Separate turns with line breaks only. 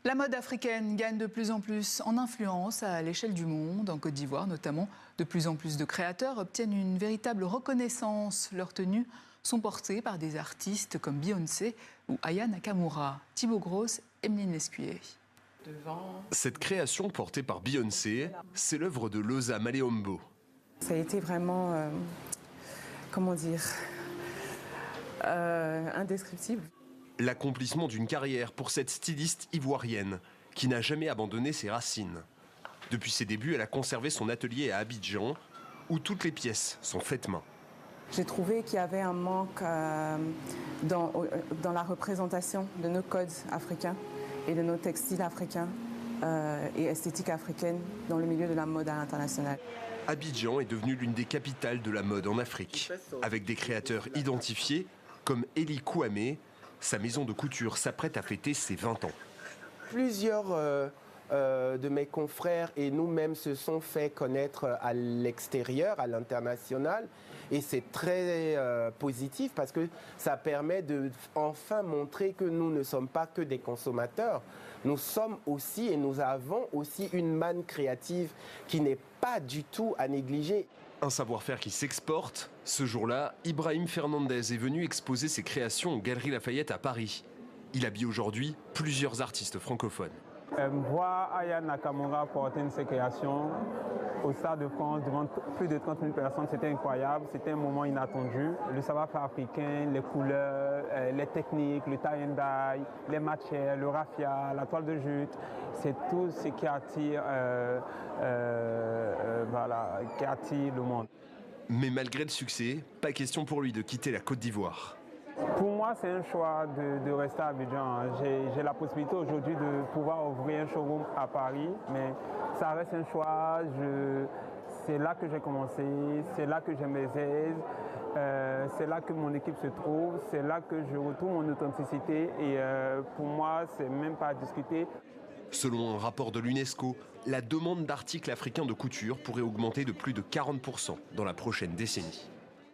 La mode africaine gagne de plus en plus en influence à l'échelle du monde. En Côte d'Ivoire notamment, de plus en plus de créateurs obtiennent une véritable reconnaissance. Leurs tenues sont portées par des artistes comme Beyoncé ou Aya Nakamura. Thibaut Grosse, Emeline Lescuyer.
Cette création portée par Beyoncé, c'est l'œuvre de Loza Maleombo.
Ça a été vraiment, indescriptible.
L'accomplissement d'une carrière pour cette styliste ivoirienne qui n'a jamais abandonné ses racines. Depuis ses débuts, elle a conservé son atelier à Abidjan où toutes les pièces sont faites main.
J'ai trouvé qu'il y avait un manque dans la représentation de nos codes africains et de nos textiles africains et esthétiques africaines dans le milieu de la mode à l'international.
Abidjan est devenue l'une des capitales de la mode en Afrique, avec des créateurs identifiés comme Eli Kouamé. Sa maison de couture s'apprête à fêter ses 20 ans.
Plusieurs de mes confrères et nous-mêmes se sont fait connaître à l'extérieur, à l'international. Et c'est très positif parce que ça permet de enfin montrer que nous ne sommes pas que des consommateurs. Nous sommes aussi et nous avons aussi une manne créative qui n'est pas du tout à négliger.
Un savoir-faire qui s'exporte. Ce jour-là, Ibrahim Fernandez est venu exposer ses créations aux Galeries Lafayette à Paris. Il habille aujourd'hui plusieurs artistes francophones.
Voir Aya Nakamura porter une de ses créations au Stade de France devant plus de 30 000 personnes, c'était incroyable, c'était un moment inattendu. Le savoir-faire africain, les couleurs, les techniques, le tie and dye, les matières, le raffia, la toile de jute, c'est tout ce qui attire, le monde.
Mais malgré le succès, pas question pour lui de quitter la Côte d'Ivoire.
Pour moi, c'est un choix de rester à Abidjan. J'ai la possibilité aujourd'hui de pouvoir ouvrir un showroom à Paris, mais ça reste un choix. C'est là que j'ai commencé, c'est là que j'ai mes aises, c'est là que mon équipe se trouve, c'est là que je retrouve mon authenticité et pour moi, c'est même pas à discuter.
Selon un rapport de l'UNESCO, la demande d'articles africains de couture pourrait augmenter de plus de 40% dans la prochaine décennie.